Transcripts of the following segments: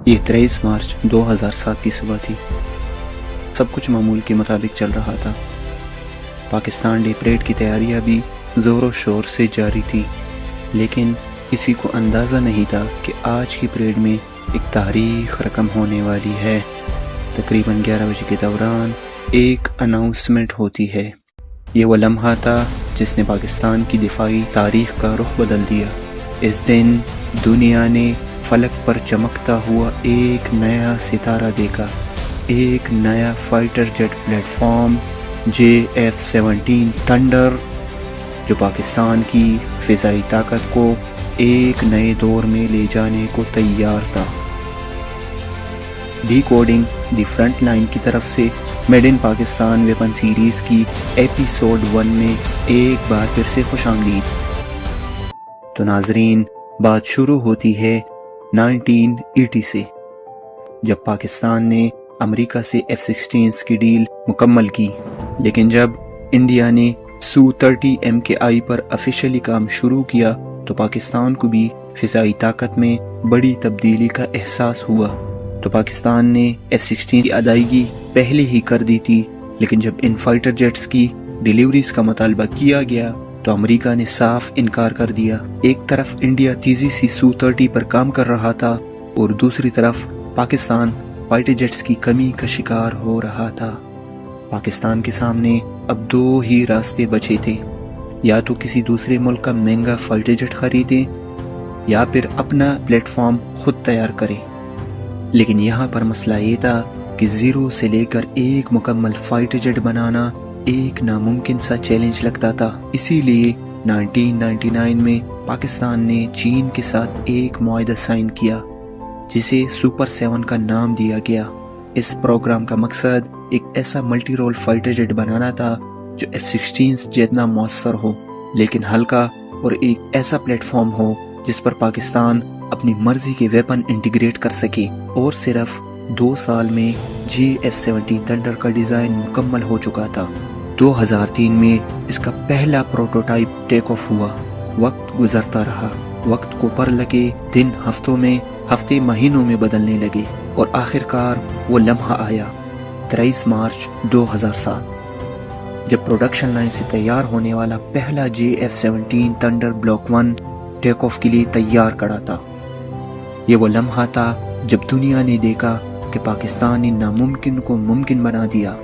یہ 23 مارچ 2007 کی صبح تھی۔ سب کچھ معمول کے مطابق چل رہا تھا۔ پاکستان ڈے پریڈ کی تیاریاں بھی زور و شور سے جاری تھی، لیکن کسی کو اندازہ نہیں تھا کہ آج کی پریڈ میں ایک تاریخ رقم ہونے والی ہے۔ تقریباً 11 بجے کے دوران ایک اناؤنسمنٹ ہوتی ہے۔ یہ وہ لمحہ تھا جس نے پاکستان کی دفاعی تاریخ کا رخ بدل دیا۔ اس دن دنیا نے فلک پر چمکتا ہوا ایک نیا ستارہ دیکھا، ایک نیا fighter jet platform JF-17 Thunder, جو پاکستان کی فضائی طاقت کو ایک نئے دور میں لے جانے کو تیار تھا۔ ڈی کوڈنگ دی فرنٹ لائن کی طرف سے made in Pakistan weapon series کی ایپیسوڈ 1 میں ایک بار پھر سے خوش آمدید۔ تو ناظرین، بات شروع ہوتی ہے 1980 سے، جب پاکستان نے امریکہ سے F-16 کی ڈیل مکمل کی، لیکن جب انڈیا نے Su-30 MKI پر آفیشیلی کام شروع کیا تو پاکستان کو بھی فضائی طاقت میں بڑی تبدیلی کا احساس ہوا۔ تو پاکستان نے F-16 کی ادائیگی پہلے ہی کر دی تھی، لیکن جب ان فائٹر جیٹس کی ڈیلیوریز کا مطالبہ کیا گیا تو امریکہ نے صاف انکار کر دیا۔ ایک طرف انڈیا تیزی سے Su-30 پر کام کر رہا تھا اور دوسری طرف پاکستان فائٹر جیٹس کی کمی کا شکار ہو رہا تھا۔ پاکستان کے سامنے اب دو ہی راستے بچے تھے، یا تو کسی دوسرے ملک کا مہنگا فائٹر جیٹ خریدیں یا پھر اپنا پلیٹ فارم خود تیار کریں۔ لیکن یہاں پر مسئلہ یہ تھا کہ زیرو سے لے کر ایک مکمل فائٹر جیٹ بنانا ایک ناممکن سا چیلنج لگتا تھا۔ اسی لیے 1999 میں پاکستان نے چین کے ساتھ ایک معاہدہ سائن کیا جسے سپر 7 کا نام دیا گیا۔ اس پروگرام کا مقصد ایک ایسا ملٹی رول فائٹر جیٹ بنانا تھا جو F-16 جتنا مؤثر ہو، لیکن ہلکا، اور ایک ایسا پلیٹ فارم ہو جس پر پاکستان اپنی مرضی کے ویپن انٹیگریٹ کر سکے۔ اور صرف 2 سال میں JF-17 تھنڈر کا ڈیزائن مکمل ہو چکا تھا۔ 2003 میں اس کا پہلا پروٹوٹائپ ٹیک آف ہوا۔ وقت گزرتا رہا، وقت کو پر لگے دن ہفتوں میں، ہفتے مہینوں میں بدلنے لگے، اور آخرکار وہ لمحہ آیا 23 مارچ 2007، جب پروڈکشن لائن سے تیار ہونے والا پہلا JF-17 thunder block 1 take of کے لیے تیار کھڑا تھا۔ یہ وہ لمحہ تھا جب دنیا نے دیکھا کہ پاکستان نے ناممکن کو ممکن بنا دیا۔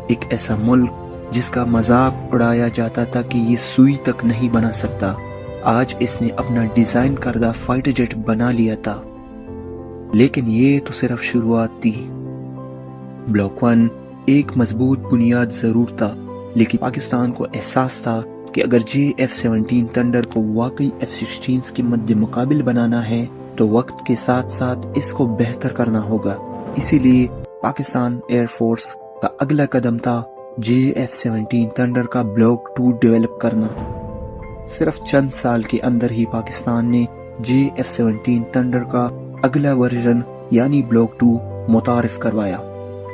ایک ایسا ملک جس کا مذاق اڑایا جاتا تھا کہ یہ سوئی تک نہیں بنا سکتا، آج اس نے اپنا ڈیزائن کردہ فائٹر جیٹ بنا لیا تھا۔ لیکن یہ تو صرف شروعات تھی۔ بلاک 1 ایک مضبوط بنیاد ضرور تھا، لیکن پاکستان کو احساس تھا کہ اگر JF-17 تھنڈر کو واقعی F-16 کے مد مقابل بنانا ہے تو وقت کے ساتھ ساتھ اس کو بہتر کرنا ہوگا۔ اسی لیے پاکستان ایئر فورس کا اگلا قدم تھا JF-17 تھنڈر کا بلاک 2 ڈیولپ کرنا۔ صرف چند سال کے اندر ہی پاکستان نے JF-17 تھنڈر کا اگلا ورژن یعنی بلاک 2 متعارف کروایا۔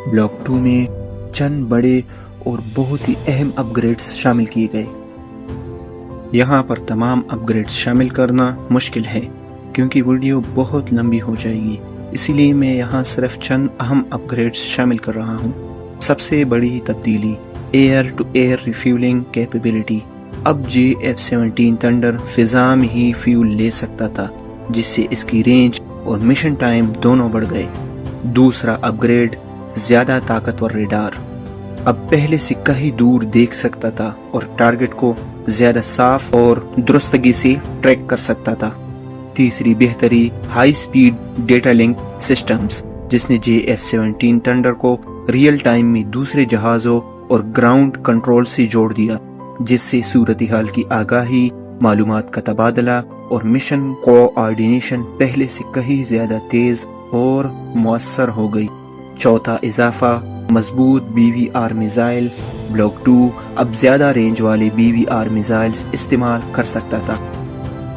بلاک 2 میں چند بڑے اور بہت ہی اہم اپ گریڈز شامل کیے گئے۔ یہاں پر تمام اپ گریڈز شامل کرنا مشکل ہے کیونکہ ویڈیو بہت لمبی ہو جائے گی، اسی لیے میں یہاں صرف چند اہم اپ گریڈز شامل کر رہا ہوں۔ سب سے بڑی تبدیلی year to year refuelling capability. اب JF-17 تھنڈر فضا میں ہی فیول لے سکتا تھا، جس سے اس کی رینج اور مشن ٹائم دونوں بڑھ گئے۔ دوسرا اپ گریڈ، زیادہ طاقتور ریڈار۔ اب پہلے سے کہیں دور دیکھ سکتا تھا اور ٹارگٹ کو زیادہ صاف اور درستگی سے ٹریک کر سکتا تھا۔ تیسری بہتری، high speed data link systems, جس نے JF-17 تھنڈر کو ریئل ٹائم میں دوسرے جہازوں اور گراؤنڈ کنٹرول سے جوڑ دیا، جس سے صورتحال کی آگاہی، معلومات کا تبادلہ اور مشن کوآرڈینیشن پہلے سے کہیں زیادہ تیز اور مؤثر ہو گئی۔ چوتھا اضافہ، مضبوط BVR میزائل۔ بلاک 2 اب زیادہ رینج والے BVR میزائلز استعمال کر سکتا تھا۔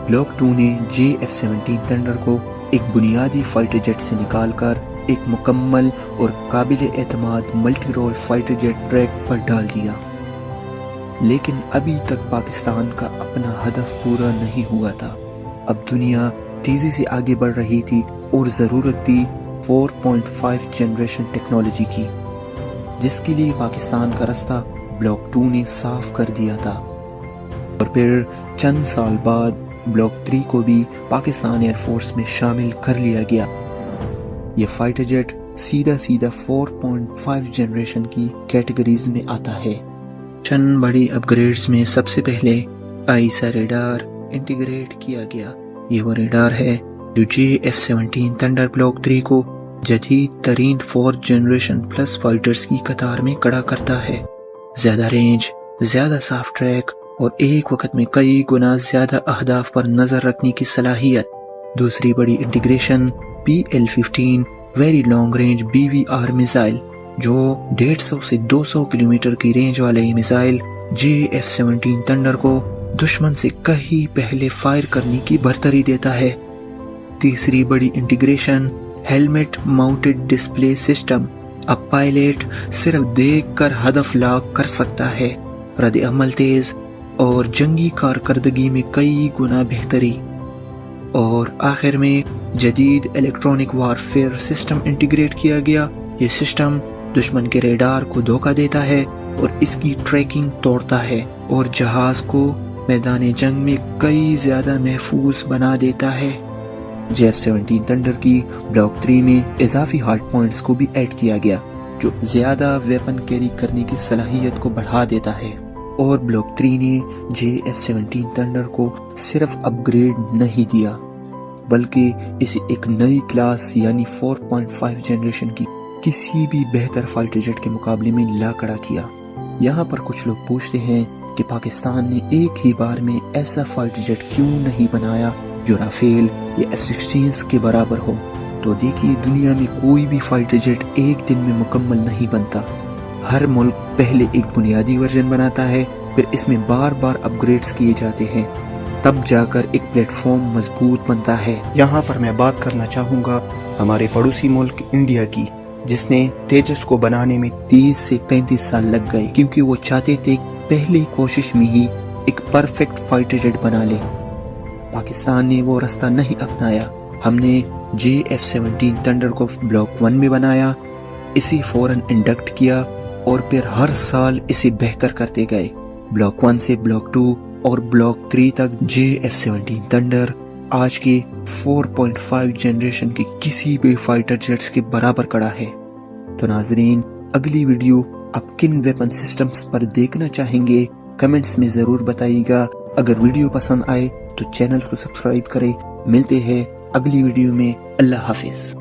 بلاک 2 نے JF-17 تھنڈر کو ایک بنیادی فائٹر جیٹ سے نکال کر ایک مکمل اور قابل اعتماد multi role fighter jet track پر ڈال دیا۔ لیکن ابھی تک پاکستان کا اپنا ہدف پورا نہیں ہوا تھا۔ اب دنیا تیزی سے آگے بڑھ رہی تھی اور ضرورت بھی 4.5 جنریشن ٹیکنالوجی کی، جس کے لیے پاکستان کا راستہ بلاک 2 نے صاف کر دیا تھا، اور پھر چند سال بعد بلاک 3 کو بھی پاکستان ایئر فورس میں شامل کر لیا گیا۔ یہ فائٹر جیٹ سیدھا 4.5 جنریشن کی کیٹیگریز میں آتا ہے۔ چند بڑی اپ گریڈز میں سب سے پہلے آئیسا ریڈار انٹیگریٹ کیا گیا۔ یہ وہ ریڈار ہے جو JF-17 تھنڈر بلاک 3 کو جدید ترین 4 جنریشن پلس فائٹرز کی قطار میں کھڑا کرتا ہے۔ زیادہ رینج، زیادہ صاف ٹریک اور ایک وقت میں کئی گنا زیادہ اہداف پر نظر رکھنے کی صلاحیت۔ دوسری بڑی integration PL-15 very long range BVR missile, جو 150 سے 200 کلومیٹر کی رینج والے یہ میزائل JF-17 تھنڈر کو دشمن سے کہیں پہلے فائر کرنے کی برتری دیتا ہے۔ تیسری بڑی integration helmet mounted display system, اب پائلٹ صرف دیکھ کر ہدف لاک کر سکتا ہے، رد عمل تیز اور جنگی کارکردگی میں کئی گنا بہتری۔ اور آخر میں جدید الیکٹرونک وارفیئر سسٹم انٹیگریٹ کیا گیا۔ یہ سسٹم دشمن کے ریڈار کو دھوکہ دیتا ہے اور اس کی ٹریکنگ توڑتا ہے اور جہاز کو میدان جنگ میں کئی زیادہ محفوظ بنا دیتا ہے۔ JF-17 تھنڈر کی بلاک 3 میں اضافی ہارڈ پوائنٹس کو بھی ایڈ کیا گیا، جو زیادہ ویپن کیری کرنے کی صلاحیت کو بڑھا دیتا ہے۔ اور بلاک 3 نے JF-17 تھنڈر کو صرف اپ گریڈ نہیں دیا، بلکہ اسے ایک نئی کلاس یعنی 4.5 جنریشن کی کسی بھی بہتر فائٹر جیٹ کے مقابلے میں لا کھڑا کیا۔ یہاں پر کچھ لوگ پوچھتے ہیں کہ پاکستان نے ایک ہی بار میں ایسا فائٹر جیٹ کیوں نہیں بنایا جو رافیل یا F-16 کے برابر ہو؟ تو دیکھیے، دنیا میں کوئی بھی فائٹر جیٹ ایک دن میں مکمل نہیں بنتا۔ ہر ملک پہلے ایک بنیادی ورژن بناتا ہے، پھر اس میں بار بار اپ گریڈز کیے جاتے ہیں، تب جا کر ایک پلیٹ فارم مضبوط بنتا ہے۔ یہاں پر میں بات کرنا چاہوں گا ہمارے پڑوسی ملک انڈیا کی، جس نے تیجس کو بنانے میں 30 سے 35 سال لگ گئے، کیونکہ وہ چاہتے تھے پہلی کوشش میں ہی ایک پرفیکٹ فائٹر جیٹ بنا لے۔ پاکستان نے وہ راستہ نہیں اپنایا۔ ہم نے JF-17 تھنڈر کو بلاک 1 میں بنایا، اسے فوراً انڈکٹ کیا اور پھر ہر سال اسے بہتر کرتے گئے۔ بلاک 1 سے بلاک 2 اور بلاک 3 تک JF-17 تھنڈر آج کے 4.5 جنریشن کے کسی بھی فائٹر جیٹس کے برابر کڑا ہے۔ تو ناظرین، اگلی ویڈیو آپ کن ویپن سسٹمز پر دیکھنا چاہیں گے کمنٹس میں ضرور بتائیے گا۔ اگر ویڈیو پسند آئے تو چینل کو سبسکرائب کریں۔ ملتے ہیں اگلی ویڈیو میں۔ اللہ حافظ۔